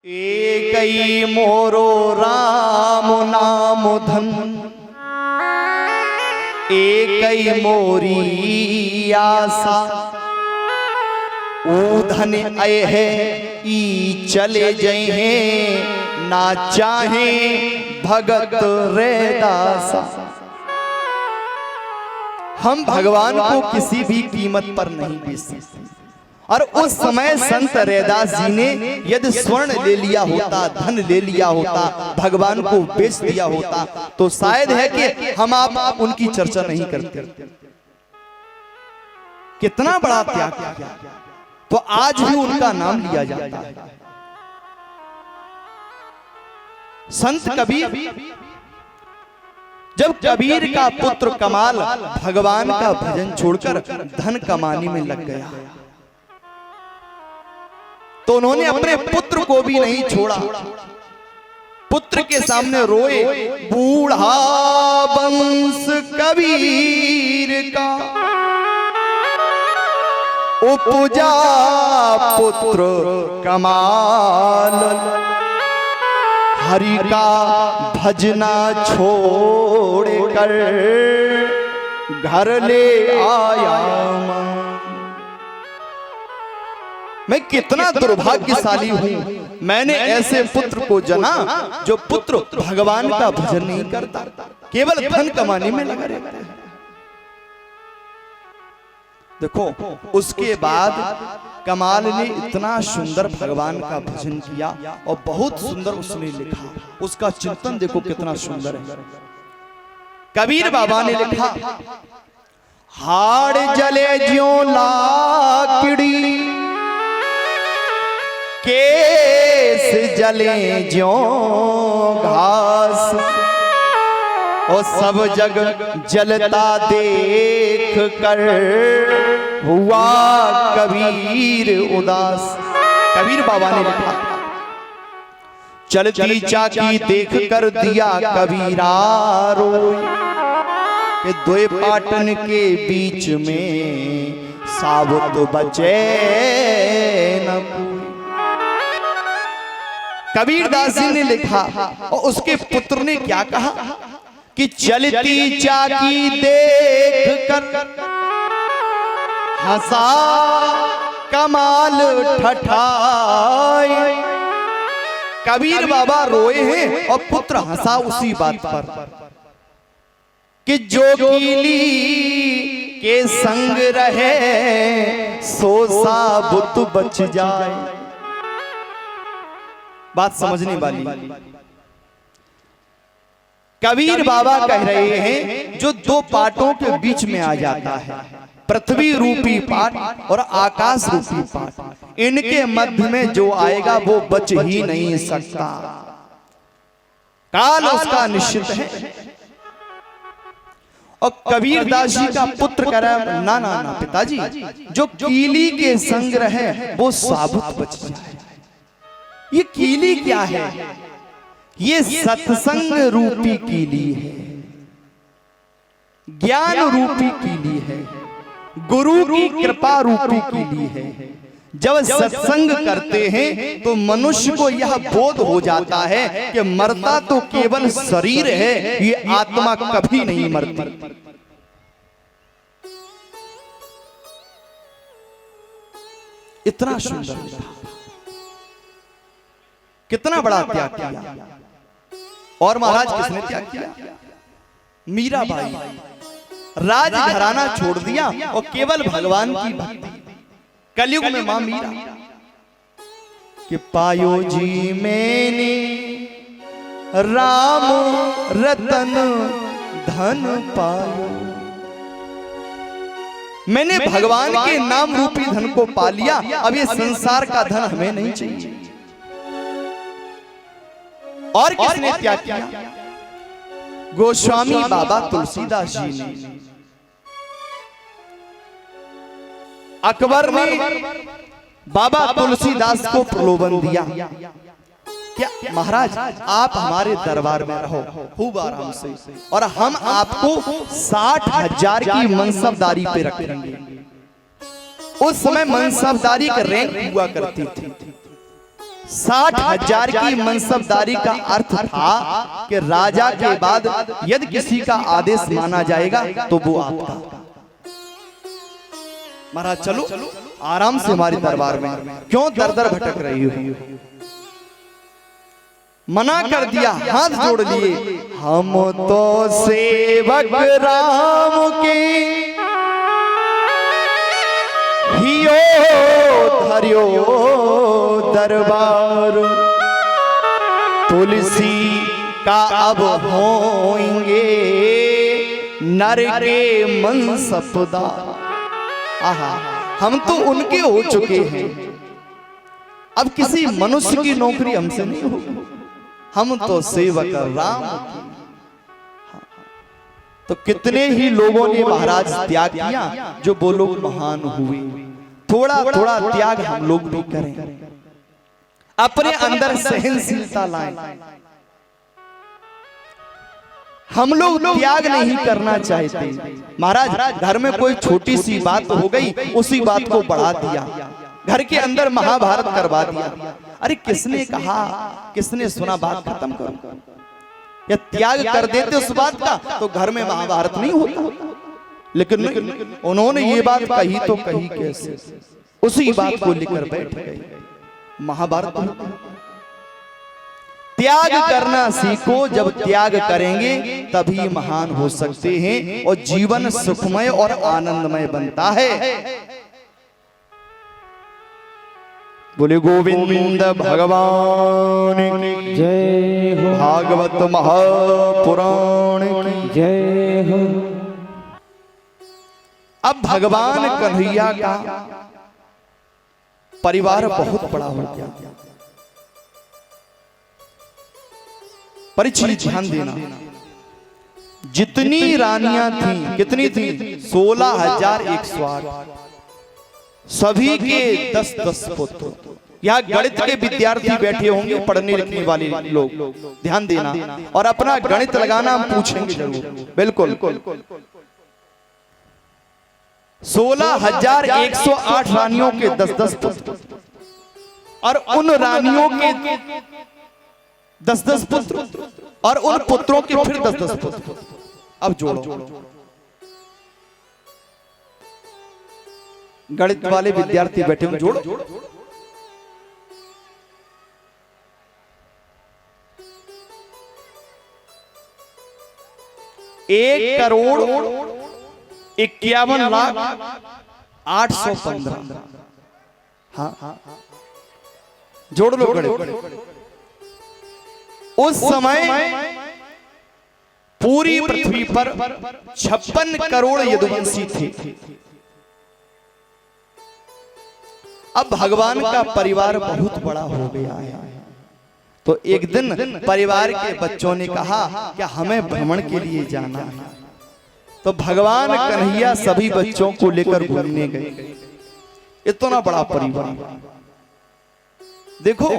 एकई मोरो राम नाम धन, एकई मोरी आशा। ऊधन आए है ई चले जय हैं, ना चाहे भगत रे दासा। हम भगवान को किसी भी कीमत पर नहीं बेच सकते। और उस समय संत रैदास जी ने यदि स्वर्ण ले लिया होता, धन ले लिया होता, भगवान को बेच दिया होता, तो शायद है कि हम आप उनकी चर्चा नहीं करते। कितना बड़ा त्याग किया, तो आज भी उनका नाम लिया जाता है। संत कबीर, जब कबीर का पुत्र कमाल भगवान का भजन छोड़कर धन कमाने में लग गया, तो उन्होंने अपने पुत्र को भी नहीं छोड़ा। पुत्र के सामने रोए, बूढ़ा वंश कबीर का उपजा पुत्र कमाल। हरि का भजना छोड़ कर घर ले आया। मैं कितना दुर्भाग्यशाली हूं, मैंने ऐसे पुत्र को जना जो पुत्र भगवान का भजन नहीं करता, केवल धन कमाने में लगा रहता है। देखो, उसके बाद कमाल ने इतना सुंदर भगवान का भजन किया और बहुत सुंदर उसने लिखा। उसका चिंतन देखो कितना सुंदर है। कबीर बाबा ने लिखा, हाड़ जले ज्यों लाकड़ी, केस जले ज्यों घास। और सब जग जलता देख कर हुआ कबीर उदास। कबीर बाबा ने लिखा, चलती चाकी देख कर दिया कबीरा रोए, कि दोए पाटन के बीच में साबुत बचे न कोई। कबीरदास जी ने लिखा, और उसके पुत्र ने क्या कहा कि चलती चाकी देख कर हंसा कमाल ठठाए। कबीर बाबा रोए हैं और पुत्र हंसा उसी बात पर कि जो कीली के संग रहे सो साबुत बच जाए। बात समझने वाली। कबीर बाबा कह रहे हैं, जो दो पाटों के बीच में आ जाता है, पृथ्वी रूपी पाट और आकाश रूपी पाट, इनके मध्य में जो आएगा वो बच ही नहीं सकता, काल उसका निश्चित है। और कबीरदास जी का पुत्र कह रहा है, ना ना ना पिताजी, जो कीली के संग रहे वो साबुत बच जाए। ये कीली क्या है? ये सत्संग रूपी कीली है, ज्ञान रूपी कीली है, गुरु की कृपा रूपी कीली है। जब सत्संग करते हैं तो मनुष्य को यह बोध हो जाता है कि मरता तो केवल शरीर है, ये आत्मा कभी नहीं मरती। इतना सुंदर, कितना बड़ा त्याग किया। और महाराज किसने त्याग किया? मीराबाई। राजघराना छोड़ दिया और केवल भगवान की भक्ति। कलयुग में मां मीरा कि पायो जी मैंने राम रतन धन पायो। मैंने भगवान के नाम रूपी धन को पा लिया, अब ये संसार का धन हमें नहीं चाहिए। और किसने त्याग किया? गोस्वामी बाबा तुलसीदास जी ने। अकबर ने बाबा तुलसीदास को प्रलोभन दिया, क्या महाराज आप हमारे दरबार में रहो खूब आराम से, और हम आपको 60,000 की मनसबदारी पे रखेंगे। उस समय मनसबदारी का रैंक हुआ करती थी 60,000 की मनसबदारी का अर्थ था कि राजा के बाद यदि किसी का आदेश माना जाएगा तो वो आपका। महाराज चलो आराम से हमारे दरबार में, क्यों दर दर भटक रही हो? मना कर दिया, हाथ जोड़ लिए। हम तो सेवक राम के हियो धरियो दरबार, तुलसी का अब होंगे नर के मनसबदा। आहा, हम तो उनके हो चुके हैं, अब किसी मनुष्य की नौकरी हमसे नहीं होगी, हम तो सेवक राम। तो कितने ही लोगों ने महाराज त्याग किया, जो वो लोग महान हुए। थोड़ा थोड़ा त्याग हम लोग भी करें, अपने अंदर सहनशीलता लाएं। हम लोग त्याग नहीं करना चाहते। महाराज घर में कोई छोटी सी बात हो गई, उसी बात को बढ़ा दिया, घर के अंदर महाभारत करवा दिया। अरे किसने कहा, किसने सुना, बात खत्म करो। या त्याग कर देते उस बात का तो घर में महाभारत नहीं होता। लेकिन नहीं, उन्होंने ये बात कही तो कही कैसे, उसी बात को लेकर बैठ गए, महाभारत होता। त्याग करना सीखो, जब त्याग करेंगे तभी महान हो सकते हैं और जीवन सुखमय और आनंदमय बनता है। बोले गोविंद भगवान की जय हो, भागवत महापुराण की जय हो। अब भगवान कन्हैया का परिवार बहुत बड़ा हो गया। परीक्षित ध्यान देना, जितनी रानियां थीं, कितनी थीं? 16,108, सभी के 10-10 पुत्र। यहाँ गणित के विद्यार्थी बैठे होंगे, पढ़ने लिखने वाले लोग, ध्यान देना और अपना गणित लगाना हम पूछेंगे जरूर, बिल्कुल। 16,108 रानियों के 10-10 पुत्र और उन रानियों के 10-10 पुत्र और उन पुत्रों के फिर 10-10 पुत्र। अब जोड़ो, गणित वाले विद्यार्थी बैठे हुए, जोड़ो। एक करोड़ 51,815। हाँ, जोड़ लो गणित। उस समय पूरी पृथ्वी पर 56 करोड़ यदुवंशी थे। अब भगवान का परिवार बहुत बड़ा हो गया है। तो एक दिन परिवार के बच्चों ने कहा कि हमें भ्रमण के लिए जाना है। तो भगवान कन्हैया सभी बच्चों को लेकर घूमने गए। इतना बड़ा परिवार, देखो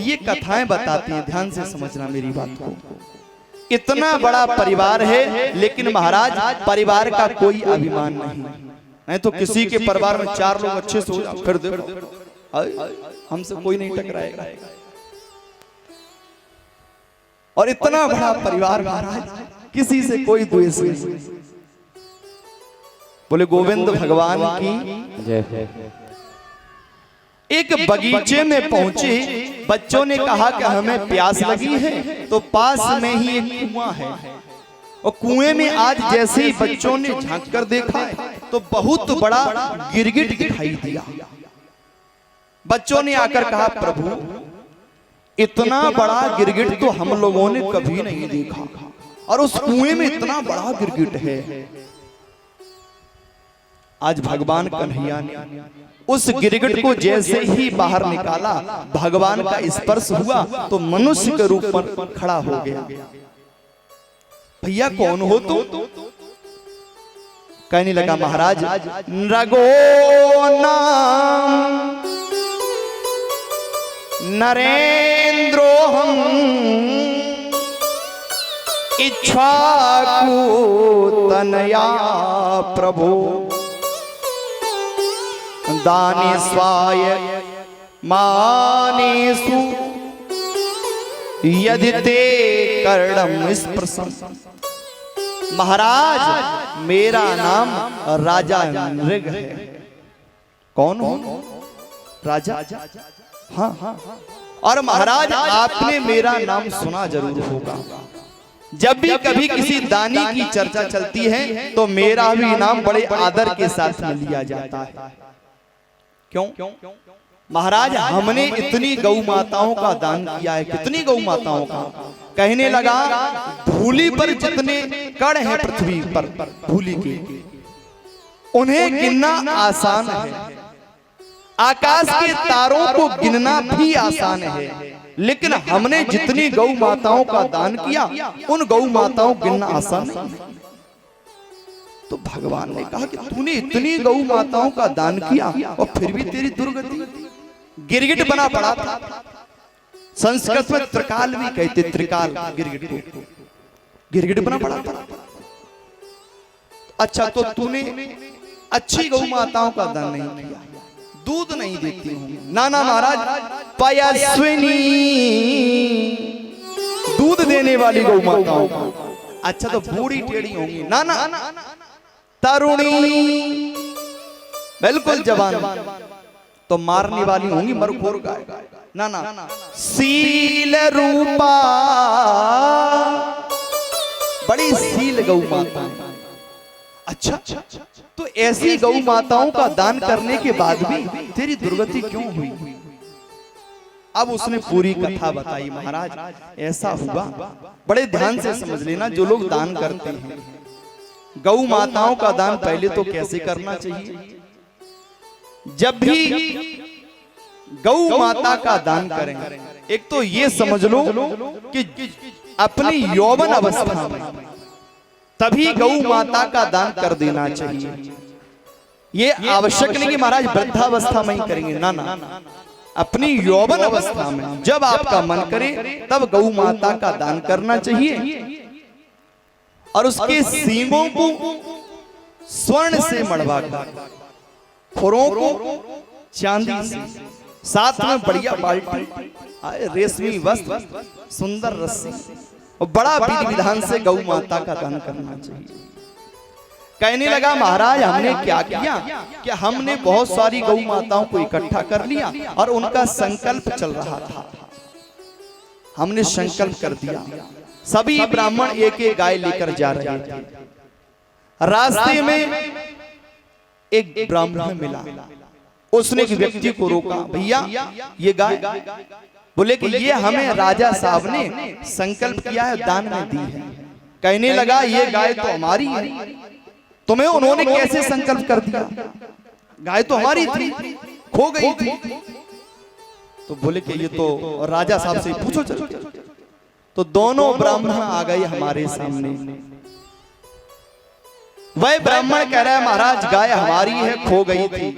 ये कथाएं बताती हैं, ध्यान से समझना मेरी बात को। इतना बड़ा परिवार है, लेकिन महाराज परिवार का कोई अभिमान नहीं तो किसी के परिवार में 4 लोग अच्छे से हो जाओ, फिर देखो हमसे कोई नहीं टकराएगा। और इतना बड़ा परिवार महाराज, किसी से कोई द्वेष नहीं। बोले गोविंद भगवान की जय। एक बगीचे में पहुंचे, बच्चों ने कहा कि हमें प्यास लगी है। तो पास में ही एक कुआं है और कुएं में आज जैसे ही बच्चों ने झांक कर देखा तो बहुत बड़ा गिरगिट दिखाई दिया। बच्चों ने आकर कहा, प्रभु इतना बड़ा गिरगिट तो हम लोगों ने कभी नहीं देखा और उस कुएं में इतना बड़ा गिरगिट है। आज भगवान कन्हैया ने उस गिरगिट को जैसे ही बाहर निकाला, भगवान का स्पर्श हुआ तो मनुष्य के रूप में खड़ा हो गया। भैया कौन हो तुम? कहने लगा, महाराज रगो नाम नरेंद्रो हम इच्छाकु तनया प्रभु दानी स्वाय मानेषु यदि ते कर्णम स्पृशं। महाराज मेरा नाम राजा नृग है। कौन हो? राजा। हाँ हाँ। और महाराज आपने मेरा नाम सुना जरूर होगा। जब भी कभी किसी दानी की चर्चा चलती है तो मेरा भी नाम बड़े आदर के साथ में लिया जाता है। क्यों? महाराज हमने इतनी गौ माताओं का दान किया है। कितनी गौ माताओं का? कहने लगा धूली पर जितने कण हैं पृथ्वी पर, धूली के, उन्हें गिनना आसान है। आकाश के तारों को गिनना भी आसान है। लेकिन हमने जितनी गौ माताओं का दान किया उन गौ माताओं को गिनना आसान नहीं। तो भगवान ने कहा कि तूने इतनी गौ माताओं का दान किया और फिर भी तेरी दुर्गति। गिरगिट बना पड़ा था। संस्कृत में त्रिकाल भी कहते, त्रिकाल गिरगिट को, गिरगिट बना पड़ा था। अच्छा तो तूने अच्छी गौ माताओं का दान नहीं किया, दूध नहीं देती होंगी। ना ना महाराज, पयस्विनी दूध देने वाली गौ माताओं का। अच्छा तो बूढ़ी टेढ़ी होंगी। ना ना, तरुणी बिल्कुल जवान, तो मारने वाली होंगी मरखोर गाय। ना ना, सील रूपा बड़ी सील गौ माता। अच्छा तो ऐसी गौ माताओं का दान करने के बाद भी तेरी दुर्गति क्यों हुई? अब उसने पूरी कथा बताई। महाराज ऐसा हुआ, बड़े ध्यान से समझ लेना जो लोग दान करते हैं। गौ माताओं का दान पहले तो कैसे करना चाहिए? जब भी गौ माता का दान करें, एक तो ये समझ लो कि अपनी यौवन अवस्था में तभी गौ माता का दान कर देना चाहिए। ये आवश्यक नहीं कि महाराज वृद्धावस्था में ही करेंगे। ना ना, अपनी यौवन अवस्था में जब आपका मन करे तब गौ माता का दान करना चाहिए। और उसके सींगों को स्वर्ण से मढ़वा कर, खुरों को चांदी से, साथ में बढ़िया बाल्टी, रेशमी वस्त्र, सुंदर रस्सी और बड़ा विधि विधान से गौ माता का दान करना चाहिए। कहने लगा महाराज हमने क्या किया कि हमने बहुत सारी गौ माताओं को इकट्ठा कर लिया और उनका संकल्प चल रहा था। हमने संकल्प कर दिया, सभी ब्राह्मण एक एक गाय लेकर जा रहे थे। रास्ते में एक ब्राह्मण मिला, उसने एक व्यक्ति को रोका, भैया ये गाय, बोले कि ये हमें राजा साहब ने संकल्प किया है, दान में दी है। कहने लगा ये गाय तो हमारी है, तुम्हें उन्होंने कैसे संकल्प कर दिया? गाय तो हमारी थी, खो गई थी। तो बोले कि ये तो राजा साहब से पूछो चलो। तो दोनों ब्राह्मण आ गए हमारे सामने। वह ब्राह्मण कह रहा है महाराज गाय हमारी है, खो गई थी,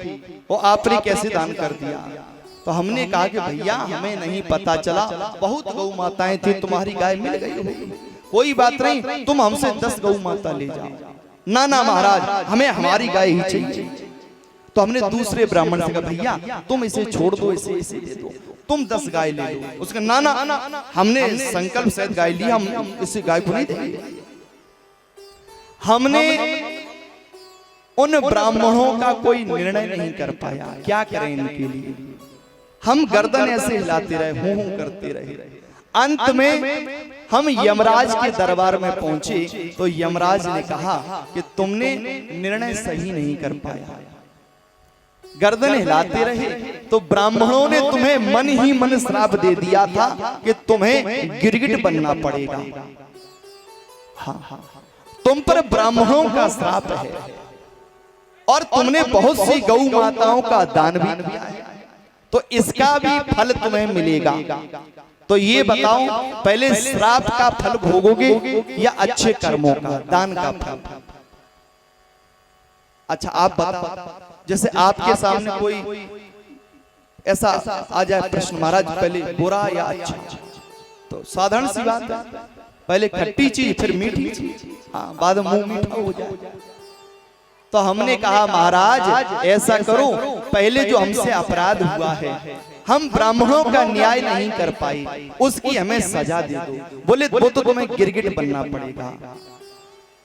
वो आपने कैसे दान कर दिया? तो हमने कहा कि भैया हमें नहीं पता चला, बहुत गौ माताएं थी, तुम्हारी गाय मिल गई होगी, कोई बात नहीं, तुम हमसे 10 गौ माता ले जाओ। ना ना महाराज हमें हमारी गाय ही चाहिए। तो हमने दूसरे ब्राह्मण से कहा भैया तुम इसे छोड़ दो, इसे दे दो, तुम 10 गाय ले लो। उसका ना ना, हमने संकल्प से गाय ली, हम इसे गाय को नहीं देंगे। हमने उन ब्राह्मणों का कोई निर्णय नहीं कर पाया, क्या करें इनके लिए। हम गर्दन ऐसे हिलाते रहे, हूं हूं करते रहे। अंत में हम यमराज के दरबार में पहुंचे तो यमराज ने कहा कि तुमने निर्णय सही नहीं कर पाया। गर्दन हिलाते रहे तो ब्राह्मणों ने तुम्हें मन ही मन श्राप दे दिया था कि तुम्हें गिरगिट बनना पड़ेगा। हाँ हाँ, तुम पर ब्राह्मणों का श्राप है और तुमने बहुत सी गौ माताओं का दान भी किया है, तो इसका भी फल तुम्हें मिलेगा। तो ये बताओ पहले श्राप का फल भोगोगे या अच्छे कर्मों का, दान का फल? अच्छा आप बताओ, जैसे आपके सामने कोई ऐसा आ जाए प्रश्न, महाराज पहले बुरा या अच्छा, तो साधारण सी बात है, पहले खट्टी चीज फिर मीठी चीज, हाँ बाद में मुंह मीठा हो जाए। तो हमने कहा महाराज ऐसा करो, पहले जो हमसे अपराध हुआ है हम ब्राह्मणों का न्याय नहीं कर पाए, उसकी हमें सजा दे दो। बोले वो तो तुम्हें गिरगिट बनना पड़ेगा,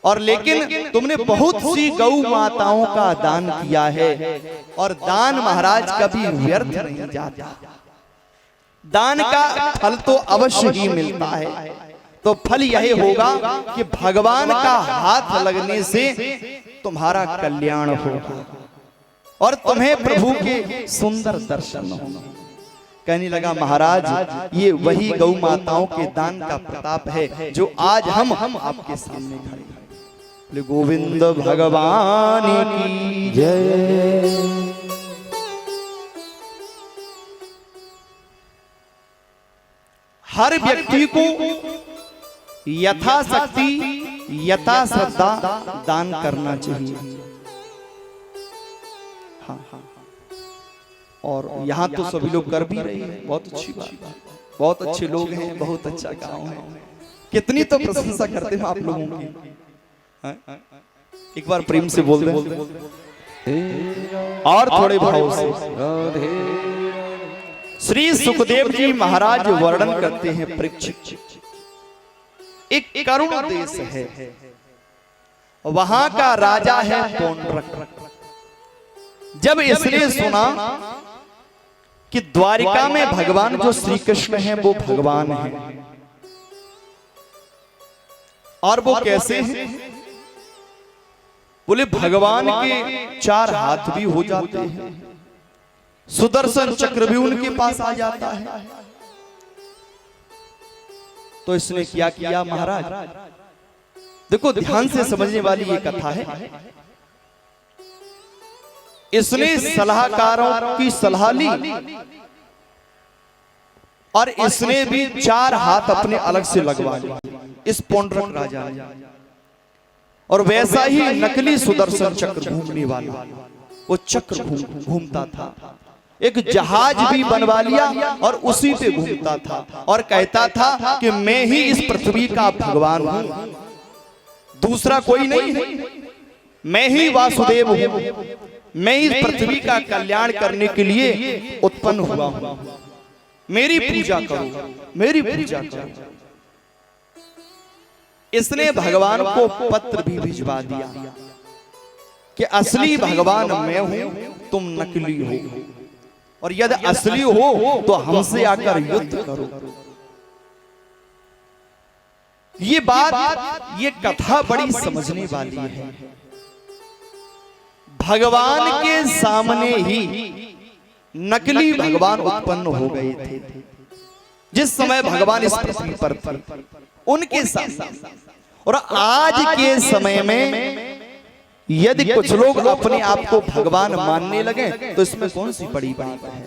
और लेकिन तुमने बहुत सी गौ माताओं का दान किया है, और दान महाराज कभी व्यर्थ नहीं जाता। दान का फल तो अवश्य ही मिलता है। तो फल यही होगा कि भगवान का हाथ लगने से तुम्हारा कल्याण होगा और तुम्हें प्रभु के सुंदर दर्शन होंगे। कहने लगा महाराज ये वही गौ माताओं के दान का प्रताप है जो आज हम आपके सामने खड़े हैं। बोले गोविंद भगवान की जय। हर व्यक्ति को यथाशक्ति यथा श्रद्धा दान करना चाहिए। हाँ हाँ, और यहाँ तो सभी लोग कर भी रहे हैं, बहुत अच्छी बात है, बहुत अच्छे लोग हैं, बहुत अच्छा गांव है। कितनी तो प्रशंसा करते हैं आप लोगों की। एक बार प्रेम से बोल दे और थोड़े भाव से। श्री सुखदेव जी महाराज वर्णन करते हैं, परीक्षित एक करुण देश है, वहां का राजा है पौंड्रक। जब इसने सुना कि द्वारिका में भगवान जो श्री कृष्ण हैं वो भगवान हैं, और वो कैसे हैं? बोले भगवान के 4 हाथ भी हो जाते हैं, सुदर्शन चक्र भी उनके पास आ जाता है। तो इसने क्या किया महाराज? देखो ध्यान से समझने वाली ये कथा है। इसने सलाहकारों की सलाह ली और इसने भी 4 हाथ अपने अलग से लगवा लिए इस पौंड्रक राजा ने, और वैसा ही नकली सुदर्शन चक्र घूमने वाला वो चक्र घूमता था। एक जहाज भी बनवा लिया और उसी पे घूमता था और कहता था कि मैं ही इस पृथ्वी का भगवान हूं, दूसरा कोई नहीं है, मैं ही वासुदेव हूं, मैं इस पृथ्वी का कल्याण करने के लिए उत्पन्न हुआ हूं, मेरी पूजा करो, मेरी पूजा करो। इसने भगवान को पत्र भी भिजवा दिया कि असली भगवान मैं हूं, तुम नकली हो, और यदि असली हो तो हमसे आकर युद्ध करो। ये बात, ये कथा बड़ी समझने वाली है। भगवान के सामने ही नकली भगवान उत्पन्न हो गए थे। जिस समय भगवान इस पृथ्वी पर थे उनके सामने, और आज के समय में यदि कुछ लोग अपने आप को भगवान मानने लगे तो इसमें कौन सी बड़ी बात है?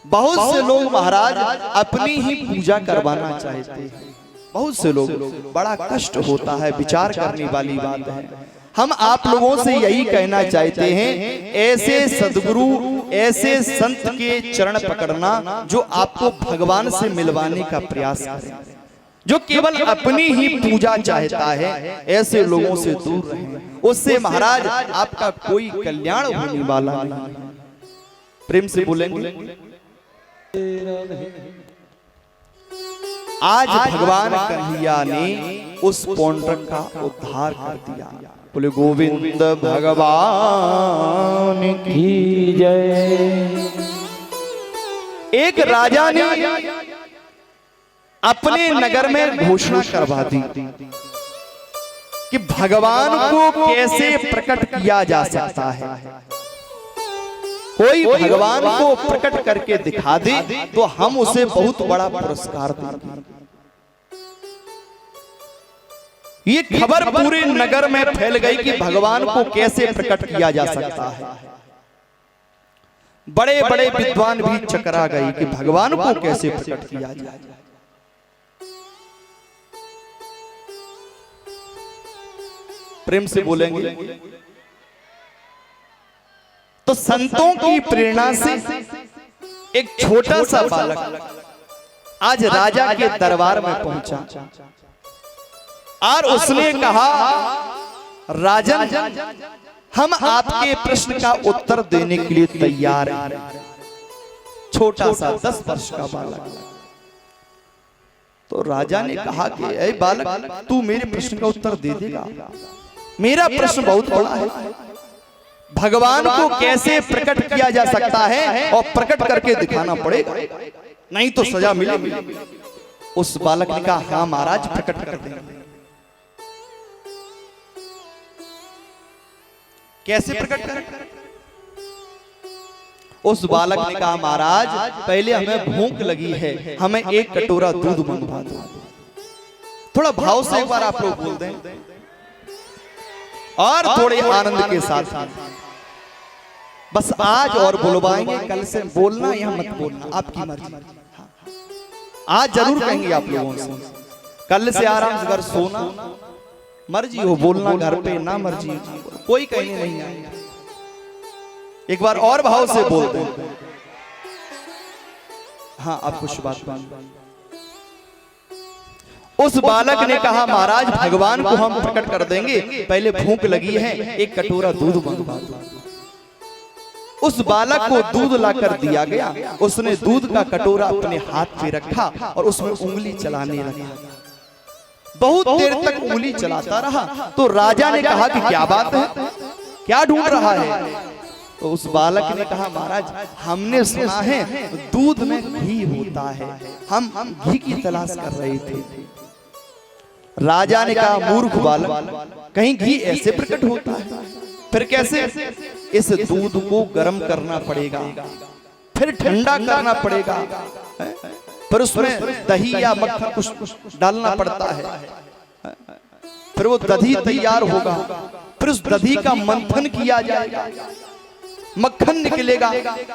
बहुत से लोग महाराज अपनी ही पूजा करवाना चाहते हैं, बहुत से लोग, बड़ा कष्ट होता है, विचार करने वाली बात है। हम आप लोगों से यही कहना चाहते हैं, ऐसे सद्गुरु, ऐसे संत के चरण पकड़ना जो आपको भगवान से मिलवाने का प्रयास करें, जो केवल अपनी ही पूजा चाहता है, ऐसे लोगों से दूर रहें। उससे महाराज आपका कोई कल्याण होने वाला नहीं। प्रेम से बोलेंगे आज भगवान कन्हैया ने उस पौंड्रक का उद्धार कर दिया। बोले गोविंद भगवान की जय। एक राजा ने अपने नगर में घोषणा करवा दी कि भगवान को कैसे प्रकट किया जा सकता है। कोई भगवान को प्रकट करके दिखा दे तो हम उसे बहुत बड़ा पुरस्कार देंगे। ये खबर पूरे नगर में फैल गई कि भगवान को कैसे प्रकट किया जा सकता है। बड़े बड़े विद्वान भी चकरा गए कि भगवान को कैसे प्रकट किया जाए। प्रेम से बोलेंगे तो संतों की प्रेरणा से एक छोटा सा बालक आज राजा के दरबार में पहुंचा और उसने कहा, राजन हम आपके प्रश्न का उत्तर देने के लिए तैयार हैं। छोटा सा 10 वर्ष का बालक। तो राजा ने कहा कि ऐ बालक, तू मेरे प्रश्न का उत्तर दे देगा? मेरा प्रश्न बहुत बड़ा है, भगवान को कैसे प्रकट किया जा सकता है और प्रकट करके दिखाना पड़ेगा, नहीं तो सजा मिलेगी। उस बालक ने कहा, हाँ महाराज, प्रकट कर देंगे। कैसे प्रकट करें? उस बालक ने कहा, महाराज पहले हमें भूख लगी है, हमें एक कटोरा दूध मंगवा दो। थोड़ा भाव से एक बार आप लोग बोल दें और थोड़े आनंद के साथ। बस आज और बुलवाएंगे, कल से बोलना या मत बोलना आपकी मर्जी। आज जरूर कहेंगे आप लोगों से, कल से आराम से घर सोना, मर्जी हो बोलना घर पे, ना मर्जी कोई कहने नहीं आएगा। एक बार और भाव से बोलते हैं। हाँ, आप कुछ बात उस बालक ने कहा, महाराज भगवान को हम प्रकट कर देंगे, पहले भूख लगी है, एक कटोरा दूध मंगवा दो। उस बालक को दूध लाकर दिया गया। उसने दूध का कटोरा अपने हाथ पे रखा और उसमें उंगली चलाने लगा। बहुत देर तक उंगली चलाता रहा। तो राजा ने कहा कि क्या बात है, क्या ढूंढ रहा है? तो उस बालक ने कहा, महाराज हमने सुना है दूध में घी होता है, हम घी की तलाश कर रहे थे। राजा ने कहा, मूर्ख बालक, कहीं घी ऐसे प्रकट होता है? फिर कैसे? इस दूध को गर्म करना पड़ेगा, फिर ठंडा करना पड़ेगा, फिर उसमें दही या मक्खन कुछ डालना पड़ता है, फिर वो दही तैयार होगा, फिर उस दही का मंथन किया जाएगा, मक्खन निकलेगा,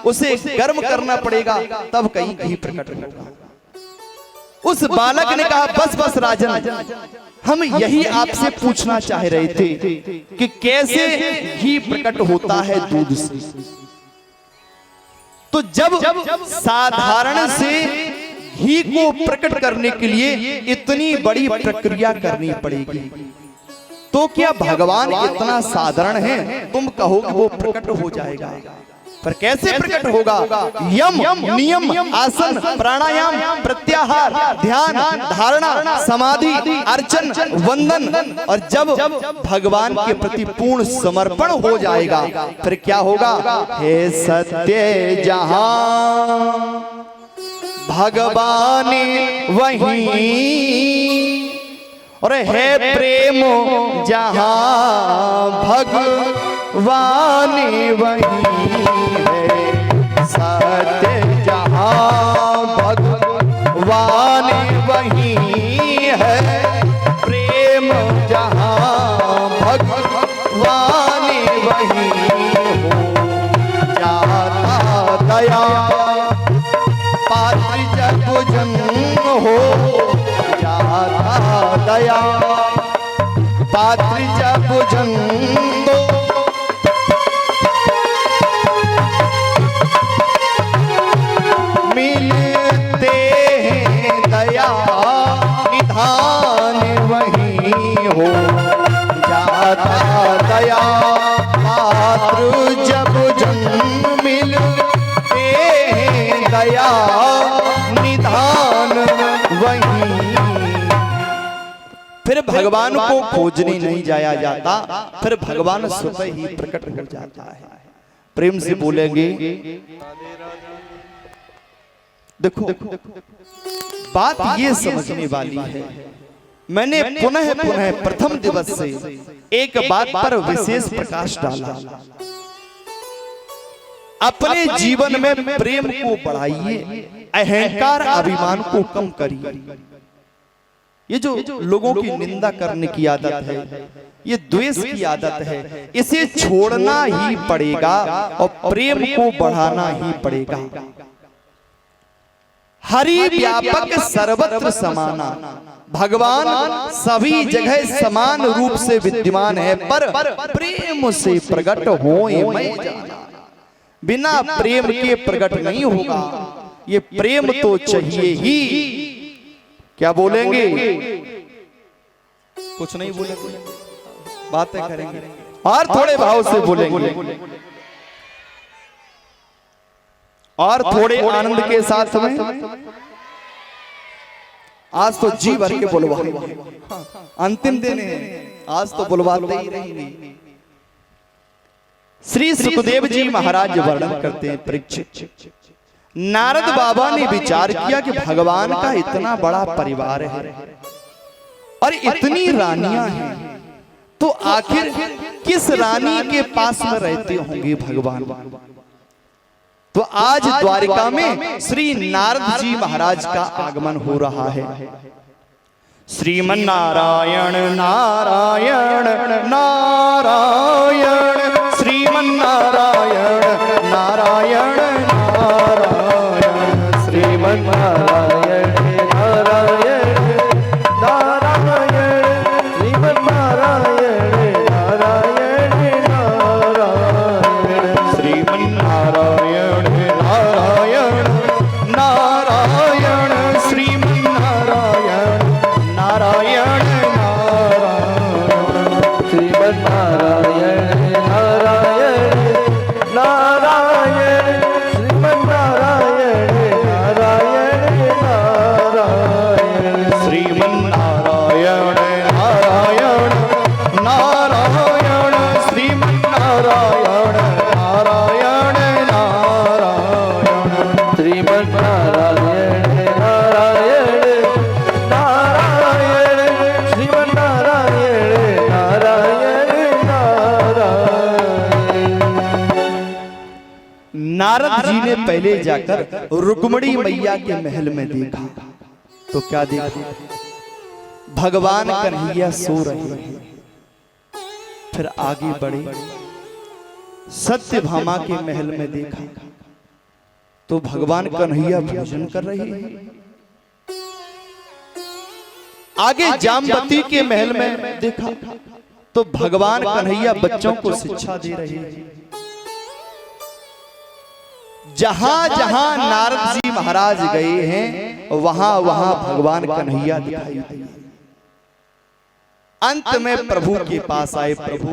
उसे गर्म करना पड़ेगा, तब कहीं घी प्रकट होगा। उस बालक ने कहा, बस बस राजन, हम यही आपसे पूछना चाह रहे थे कि कैसे घी प्रकट होता है दूध से। तो जब साधारण से घी को प्रकट करने के लिए इतनी बड़ी प्रक्रिया करनी पड़ेगी, तो क्या भगवान इतना साधारण है तुम कहोगे वो प्रकट हो जाएगा? पर कैसे प्रकट होगा? यम, नियम, आसन, प्राणायाम, प्रत्याहार, ध्यान, धारणा, समाधि, अर्चन, वंदन, और जब भगवान के प्रति पूर्ण समर्पण हो जाएगा, फिर क्या होगा? हे सत्य जहां भगवान वहीं, और है प्रेम जहां भगवान वहीं है, सत्य जहां भगवान वहीं है, प्रेम जहां भगवान वहीं हो जाता दया पात्र जब जन्म हो जाता दया पात्र जब जन्म दो मिलते हैं दया निधान वहीं हो जाता दया पात्र जब जन्म मिलते हैं दया निधान वहीं। फिर भगवान को खोजने नहीं जाया जाता, फिर भगवान स्वतः ही प्रकट हो जाता है। प्रेम से बोलेंगे। देखो बात ये समझने वाली है, मैंने पुनः पुनः प्रथम दिवस से एक बात पर विशेष प्रकाश डाला। अपने जीवन में प्रेम को बढ़ाइए, अहंकार अभिमान को कम करिए। ये जो लोगों की निंदा करने की आदत है, ये द्वेष की आदत है, इसे छोड़ना ही पड़ेगा और प्रेम को बढ़ाना ही पड़ेगा। हरि व्यापक सर्वत्र समाना, भगवान सभी जगह समान रूप से विद्यमान है, पर प्रेम से प्रकट होए मैं जाना। बिना प्रेम के प्रकट नहीं होगा। ये प्रेम तो चाहिए ही। क्या बोलेंगे? कुछ नहीं बोलेंगे, बातें करेंगे और थोड़े भाव से बोलेंगे। और थोड़े आनंद के साथ में आज तो जी भर के बुलवा, अंतिम दिन है, आज तो बुलवाते ही रहेंगे। श्री सुखदेव जी महाराज वर्णन करते हैं, परीक्षित नारद बाबा ने विचार किया कि भगवान का इतना बड़ा परिवार है और इतनी रानियां हैं, तो आखिर किस रानी के पास में रहते होंगे भगवान। तो आज द्वारिका में श्री नारद जी महाराज का आगमन हो रहा है। श्रीमन नारायण नारायण नारायण, श्रीमन नारायण नारायण नारायण, श्रीमन नारायण नारायण नारायण, श्रीमन नारायण नारायण नारायण, श्रीमन नारायण नारायण नारायण, श्रीमन नारायण नारायण नारायण, श्रीमन नारायण नारायण नारायण, श्रीमन नारायण नारायण नारायण, श्रीमन नारायण नारायण नारायण, श्रीमन नारायण नारायण नारायण, श्रीमन नारायण नारायण नारायण, श्रीमन नारायण नारायण नारायण। नारद जी ने पहले जाकर रुक्मिणी मैया के महल में देखा, तो क्या देखा, भगवान कन्हैया सो रहे हैं। फिर आगे बढ़े, सत्यभामा के महल में देखा, तो भगवान कन्हैया भोजन कर रहे हैं। आगे जामवती के महल में देखा, तो भगवान कन्हैया बच्चों को शिक्षा दे रहे हैं। जहां जहां नारद जी महाराज गए हैं, वहां वहां भगवान कन्हैया दिखाई दिए। अंत में प्रभु के पास आए, प्रभु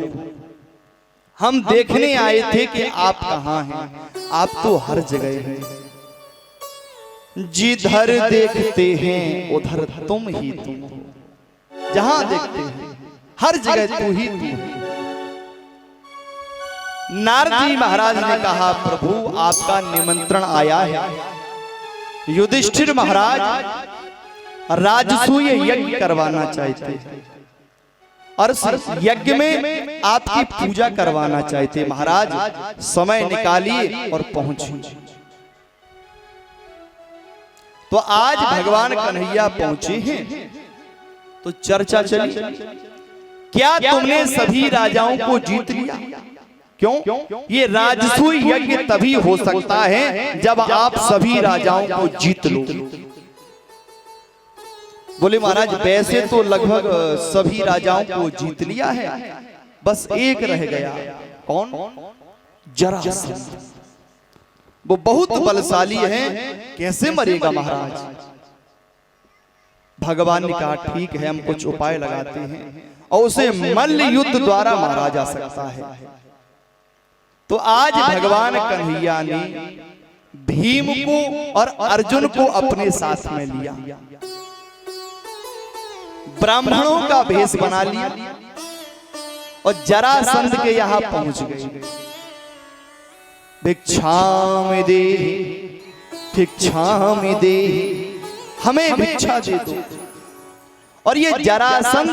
हम देखने आए थे कि आप कहां हैं, आप तो हर जगह हैं, जिधर देखते हैं उधर तुम ही तुम हो, जहां देखते हैं हर जगह तू ही तू है। नारद जी महाराज ने कहा, प्रभु आपका निमंत्रण आया है। युधिष्ठिर महाराज राजसूय यज्ञ करवाना चाहते हैं और यज्ञ में आपकी पूजा करवाना चाहते। महाराज समय निकालिए और पहुंचिए। तो आज भगवान कन्हैया पहुंचे हैं, तो चर्चा चली, क्या तुमने सभी राजाओं को जीत लिया? क्यों? ये राजसूय यज्ञ तभी हो सकता है जब आप सभी राजाओं को जीत लो। बोले महाराज वैसे तो लगभग सभी राजाओं को जीत लिया है, बस एक रह गया। कौन? जरासंध। वो बहुत बलशाली है, कैसे मरेगा महाराज? भगवान ने कहा ठीक है, हम कुछ उपाय लगाते हैं और उसे मल्ल युद्ध द्वारा मारा जा सकता है। तो आज भगवान कन्हैया ने भीम को और अर्जुन को अपने साथ में लिया, ब्राह्मणों का भेष बना लिया और जरासंध के यहां पहुंच गए। भिक्षामि देहि भिक्षामि देहि, हमें भिक्षा दे दो। और ये जरासंध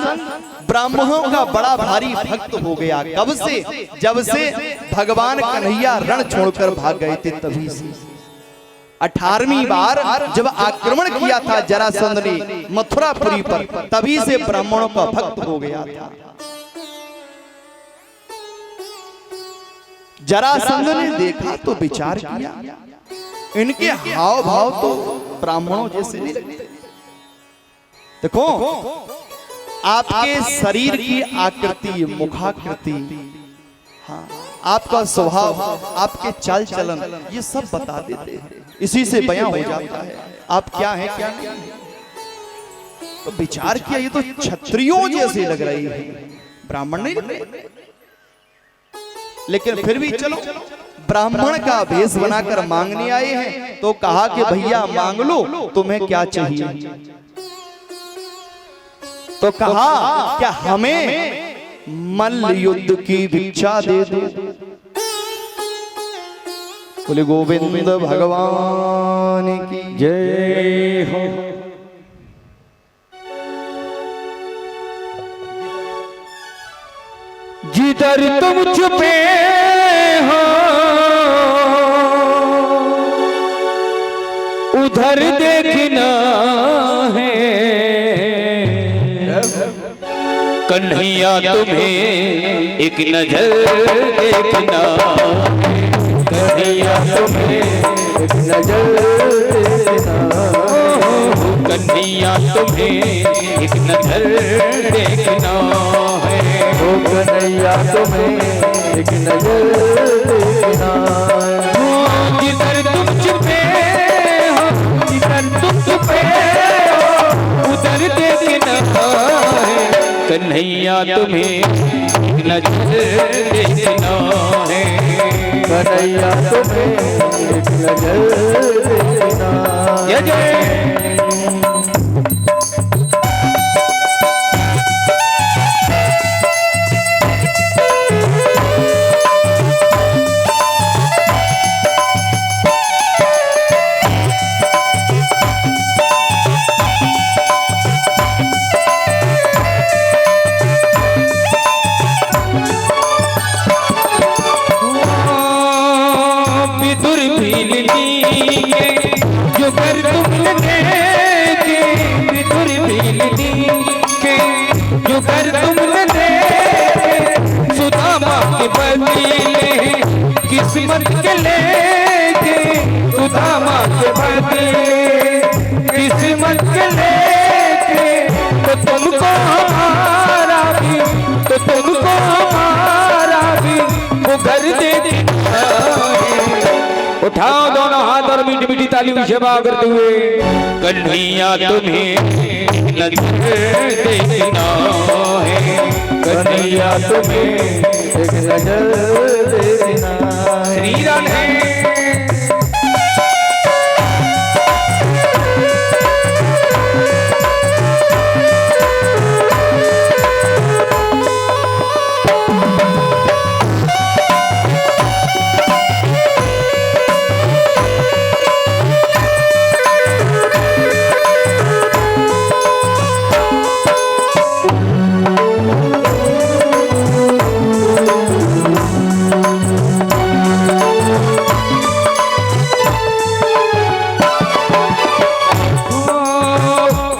ब्राह्मणों का बड़ा भारी भक्त हो गया। कब से? जब से भगवान कन्हैया रण छोड़कर भाग गए थे, तभी से। 18वीं बार जब आक्रमण किया था जरासंध ने मथुरापुरी पर, तभी से ब्राह्मणों का भक्त हो गया था। जरासंध ने देखा तो विचार किया, इनके हाव भाव तो ब्राह्मणों जैसे नहीं लगते। देखो आपके शरीर की आकृति, मुखाकृति, हाँ, आपका स्वभाव, आपके चाल चलन, ये सब बता देते हैं। इसी से बयां हो जाता है आप क्या हैं क्या नहीं। तो विचार किया, ये तो क्षत्रियों जैसे लग रही है, ब्राह्मण नहीं लग रहे। लेकिन फिर भी चलो ब्राह्मण का वेश बनाकर मांगने आए हैं। तो कहा कि भैया मांग लो, तुम्हें क्या चाहिए? तो कहा क्या हमें मल्ल युद्ध की भिक्षा दे दो। बोले गोविंद भगवान की जय हो। जिधर तुम छुपे हो उधर देखना है, कन्हैया तुम्हें एक नजर देखना, कन्हैया तुम्हें एक नजर देखना, कन्हैया तुम्हें एक नजर देखना है, ओ कन्हैया तुम्हें एक नजर देखना है। जिधर तुम छुपे हो, जिधर तुम छुपे हो उधर देखना है, कन्हैया तुम्हें एक नजर देखना है, कन्हैया तुम्हें एक नजर देखना। जय जय। जो कर तुमने देखे विदुर भीलनी के, जो कर तुमने देखे सुदामा के बदले किस्मत के लेके, सुदामा के बदले किस्मत के लेके, तो तुमको हमारा भी, तो तुमको हमारा भी वो घर दे देना है। उठाओ दोनों हाथ और मीठी मीठी तालियों की सेवा करते हुए, कन्हैया तुम्हें नजर देखना है, कन्हैया तुम्हें एक नजर देखना है। श्री राधे।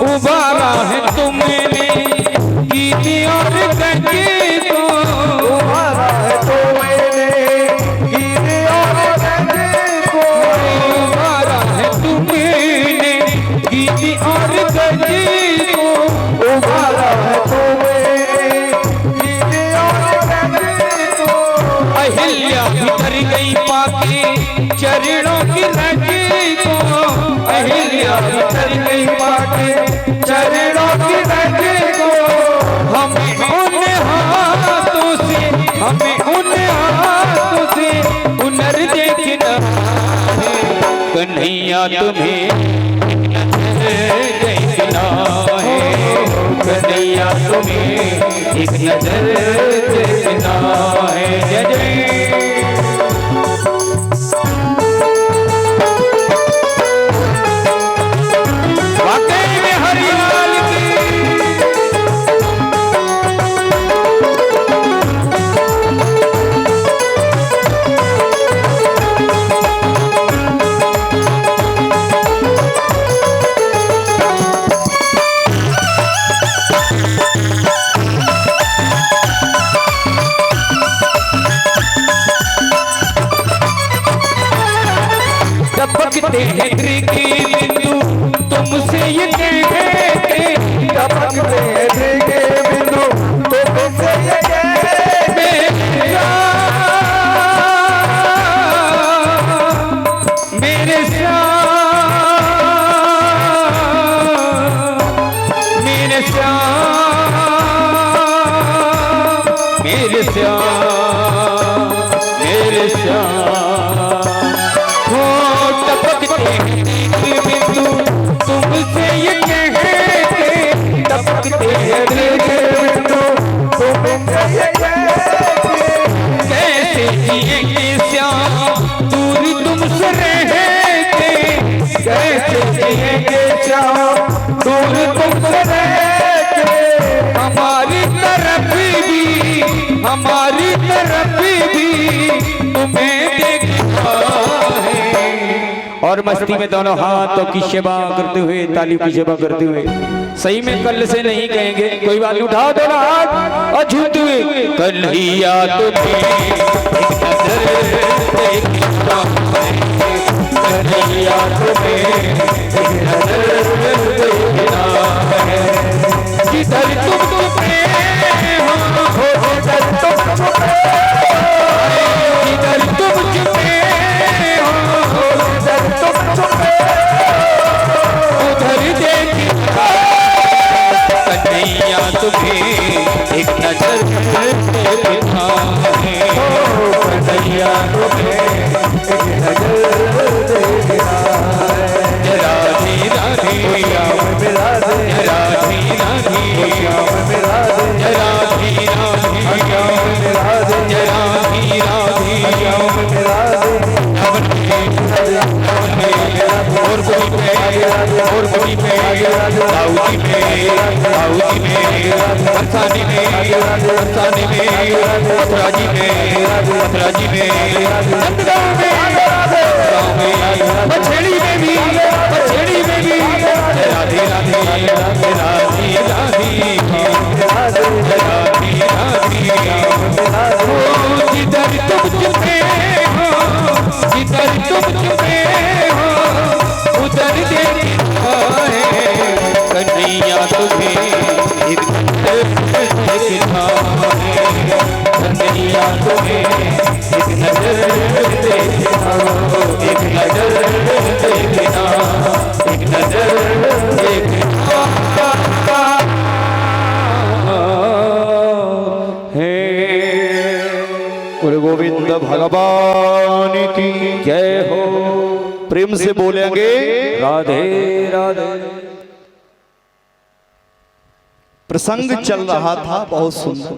उबारा है तुमने गीत और गंगे को, उबारा है तुमने गीत और गंगे को, उबारा है तुमने गीत और गंगे को, उबारा है तुमने गीत और गंगे को। अहिल्या भीतर गई पाके चरणों की रजी को, अहिल्या भीतर गई पाके चरणों की रजी को। हमें उन हाथों से, हमें उन हाथों से हुनर देखना है, कन्हैया तुम्हें देखना है, कन्हैया तुम्हें एक नजर देखना है। जय जय। वाकई में हरियाल की टपकते हैं की बिंदु तुमसे ये कहते, टपकते हैं की बिंदु तुमसे ये कहते, मेरे श्याम, मेरे श्याम, मेरे श्याम, मेरे श्याम, मेरे श्याम। जिएंगे श्याम दूर तुमसे रह के, कैसे जिएंगे श्याम दूर तुमसे रह के, हमारी तरफ भी तुम्हें देखना है। और मस्ती में दोनों हाथों की सेवा करते हुए, तालियों की सेवा करते हुए, सही में कल से नहीं कहेंगे, कोई बात उठाओ दोनों हाथ और झूठते हुए, कन्हैया तुम्हें एक नजर देखना है, कन्हैया तुम्हें एक नजर देखना है, जिधर तुम पे हो जिधर तुम पे, जिधर तुम चुपे हो जिधर तुम पे, उधर देखना कन्हैया तुम्हें एक नजर देखना है, कन्हैया तुम्हें एक नजर देखना है, राधे राधे राधे राधे और कोई पे दाऊदी में बरसाने में मथुराजी में नंदगांव में बछेड़ी में भी राधे राधे राधे जिधर तुम चुपे हो जिधर तुम चुपे हो उधर देखना है, कन्हैया तुम्हें एक नजर देखना है, कन्हैया तुम्हें एक नजर देखना, एक नजर देखना, एक नजर देखना है। बोले गोविंद भगवान की जय हो। प्रेम से बोलेंगे राधे राधे। प्रसंग चल रहा था बहुत सुंदर,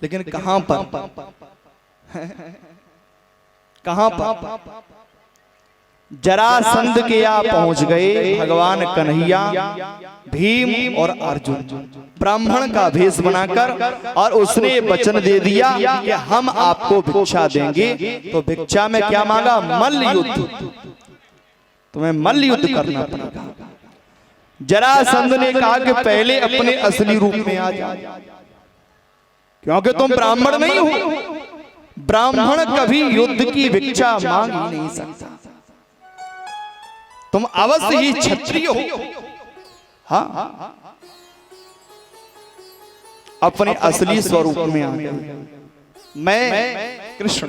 लेकिन कहां पर जरासंध के यहाँ पहुंच गए भगवान कन्हैया, भीम और अर्जुन ब्राह्मण का भेष बनाकर, और उसने वचन दे दिया कि हम आपको भिक्षा देंगे। तो भिक्षा में क्या मांगा? मल्ल युद्ध, तुम्हें मल्ल युद्ध करना पड़ेगा। जरासंध ने कहा कि पहले अपने असली रूप में आ जाओ, क्योंकि तुम ब्राह्मण नहीं हो, ब्राह्मण कभी युद्ध की भिक्षा मांग ही नहीं सकता, तुम अवश्य ही क्षत्रिय हो। हाँ, अपने असली स्वरूप में आ गए। मैं कृष्ण,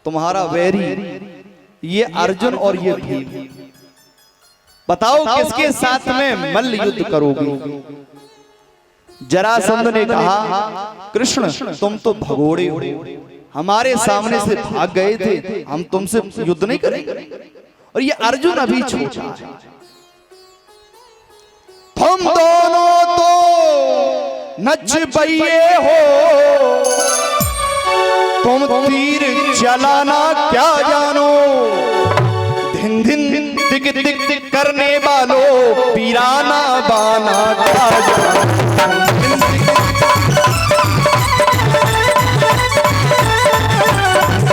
तुम्हारा वैरी ये अर्जुन और ये भीम, बताओ किसके साथ में मल्ल युद्ध करोगे? जरासंध ने कहा कृष्ण तुम तो भगोड़े हो, हमारे सामने से भाग गए थे, हम तुमसे युद्ध नहीं करेंगे। और ये अर्जुन अभी छोटा है, तुम दोनों तो नच बइये हो, तुम तीर चलाना क्या जानो, धिन धिन दिक दिक दिक करने वालों, पीराना बाना क्या जानो,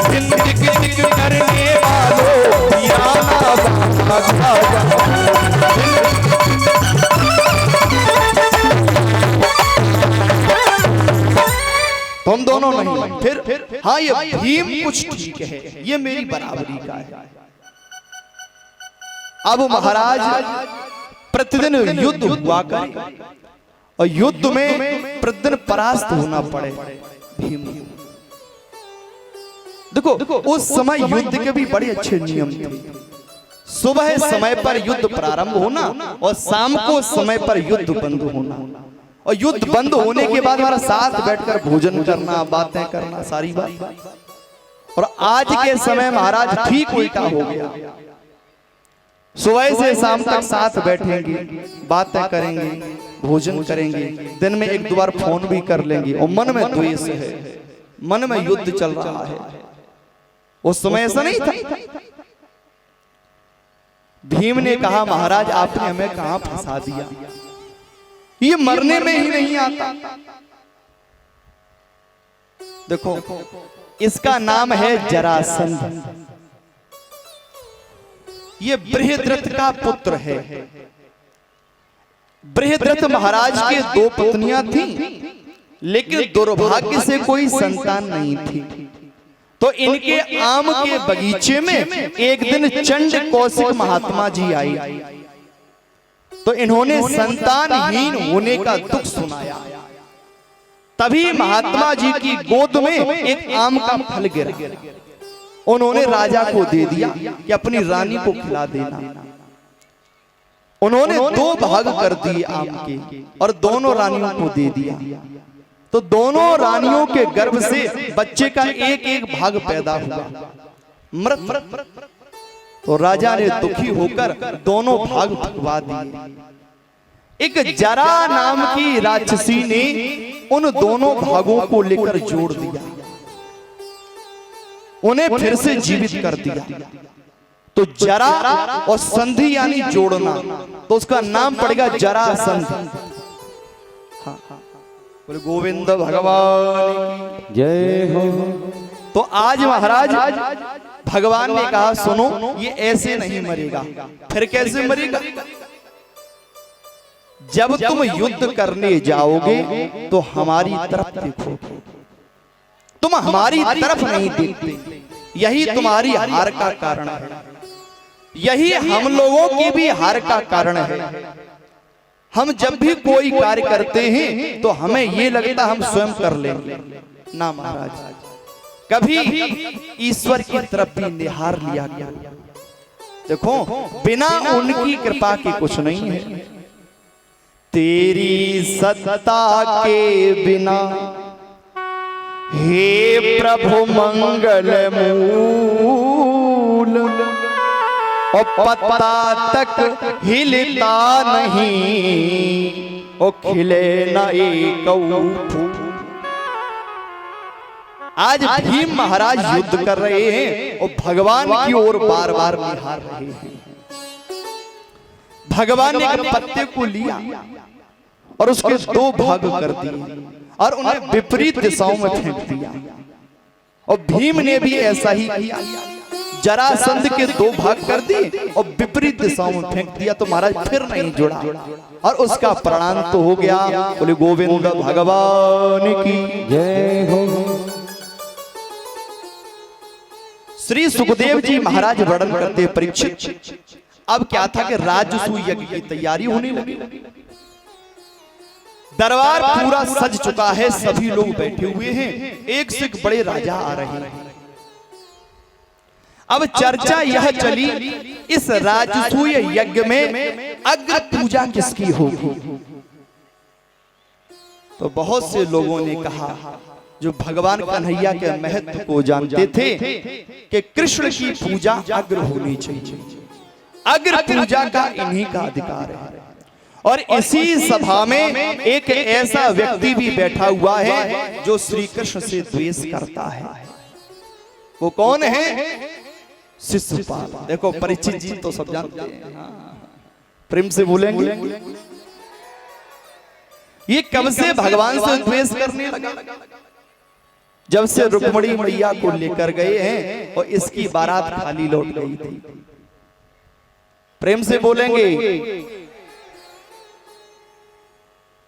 धिन दिक दिक करने वालों, पीराना बाना क्या जानो। तुम दोनों नहीं, फिर हाँ ये भीम कुछ ठीक है, ये मेरी बराबरी का है। अब महाराज प्रतिदिन युद्ध हुआ करे, और युद्ध में प्रतिदिन परास्त होना पड़े भीम। देखो उस समय युद्ध के भी बड़े अच्छे नियम थे। सुबह समय पर युद्ध प्रारंभ होना और शाम को समय पर युद्ध बंद होना, और युद्ध बंद होने के बाद हमारा साथ बैठकर भोजन करना, बातें करना, सारी बात। और आज के समय महाराज ठीक उल्टा हो गया, सुबह से शाम तक साथ बैठेंगे, बातें करेंगे, भोजन करेंगे, दिन में 1-2 बार फोन भी कर लेंगे और मन में द्वेष है, मन में युद्ध चल रहा है। उस समय ऐसा नहीं था। भीम ने कहा महाराज आपने हमें कहां फंसा दिया, ये मरने में ही नहीं आता। देखो इसका नाम है जरासंध, ये बृहद्रथ का पुत्र है। बृहद्रथ महाराज के 2 पत्नियां थीं, लेकिन दुर्भाग्य से कोई संतान नहीं थी। तो इनके आम के बगीचे में एक दिन चंड कौशिक महात्मा जी आए, तो इन्होंने संतानहीन होने का दुख सुनाया। तभी महात्मा जी की गोद में एक आम का फल गिरा, उन्होंने राजा को दे दिया कि अपनी रानी को खिला देना। उन्होंने 2 भाग कर दिए आम के और दोनों रानियों को दे दिया। तो दोनों रानियों के गर्भ से बच्चे का एक भाग पैदा हुआ, मृत। तो राजा ने दुखी होकर दोनों भाग भगवा दिए। एक जरा नाम की राक्षसी ने उन दोनों भागों को लेकर जोड़ दिया, उन्हें फिर से जीवित कर दिया। तो जरा और संधि यानी जोड़ना, तो उसका नाम पड़ेगा जरासंध। हाँ, बोले गोविंद भगवान जय हो। तो आज महाराज भगवान ने कहा सुनो, ये ऐसे नहीं मरेगा। फिर कैसे मरेगा? जब तुम युद्ध करने जाओगे तो हमारी तरफ देखोगे, तुम हमारी तरफ नहीं देखते, यही तुम्हारी हार का कारण है, यही हम लोगों की भी हार का कारण है। हम जब भी कोई कार्य करते हैं तो हमें ये लगता हम स्वयं कर लेंगे ना महाराज, कभी ईश्वर की तरफ भी निहार लिया गया। देखो बिना उनकी कृपा के कुछ नहीं है। तेरी सत्ता के बिना हे प्रभु मंगल मूल, और पत्ता तक हिलता नहीं, ओ खिले न एक फूल। आज भीम महाराज युद्ध कर रहे हैं और भगवान की ओर बार बार निहार रहे हैं। भगवान ने एक पत्ते को लिया और उसके 2 भाग कर दिए और उन्हें विपरीत दिशाओं में फेंक दिया। और भीम ने भी ऐसा ही किया, जरासंध के 2 भाग कर दिए और विपरीत दिशाओं में फेंक दिया। तो महाराज फिर नहीं जुड़ा और उसका प्राण तो हो गया। बोले गोविंद भगवान की जय हो। श्री सुखदेव जी महाराज वर्णन करते परीक्षित, अब क्या था कि राजसूय यज्ञ की तैयारी होने लगी। दरबार पूरा सज चुका है, सभी लोग बैठे हुए हैं, एक से एक बड़े राजा आ रहे हैं। अब चर्चा यह चली इस राजसूय यज्ञ में अग्र पूजा किसकी होगी। तो बहुत से लोगों ने कहा, जो भगवान कन्हैया के महत्व को जानते थे, कि कृष्ण की पूजा अग्र होनी चाहिए, अग्र पूजा का इन्हीं का अधिकार है। और इसी सभा में एक ऐसा व्यक्ति भी बैठा हुआ है जो श्री कृष्ण से द्वेष करता है। वो कौन है? शिशुपाल। देखो परीक्षित जी तो सब जानते हैं, प्रेम से बोलेंगे। ये कब से भगवान से द्वेष करने लगा? जब से रुक्मिणी मैया को लेकर गए हैं और इसकी बारात खाली लौट गई थी। प्रेम से बोलेंगे।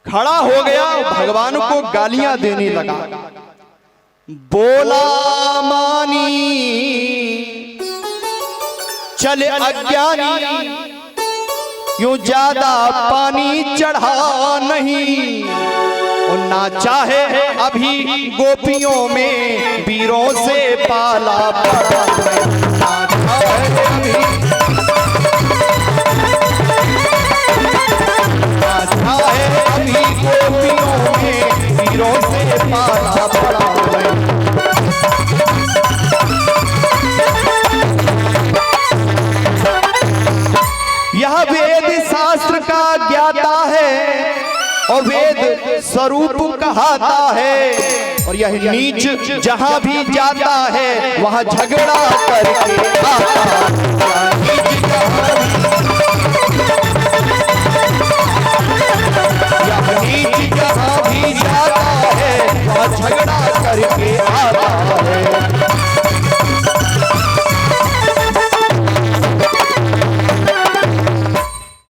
खड़ा हो गया, भगवान को गालियां देने लगा। बोला मानी चले अज्ञानी, यूं ज्यादा पानी चढ़ा नहीं, और ना चाहे अभी गोपियों में वीरों से पाला पड़ा, ना चाहे अभी गोपियों में वीरों से पाला पड़ा। यह वेद शास्त्र का ज्ञाता है, और वेद स्वरूप कहाता है। और यह नीच जहां भी जाता है वहां झगड़ा करके आता है।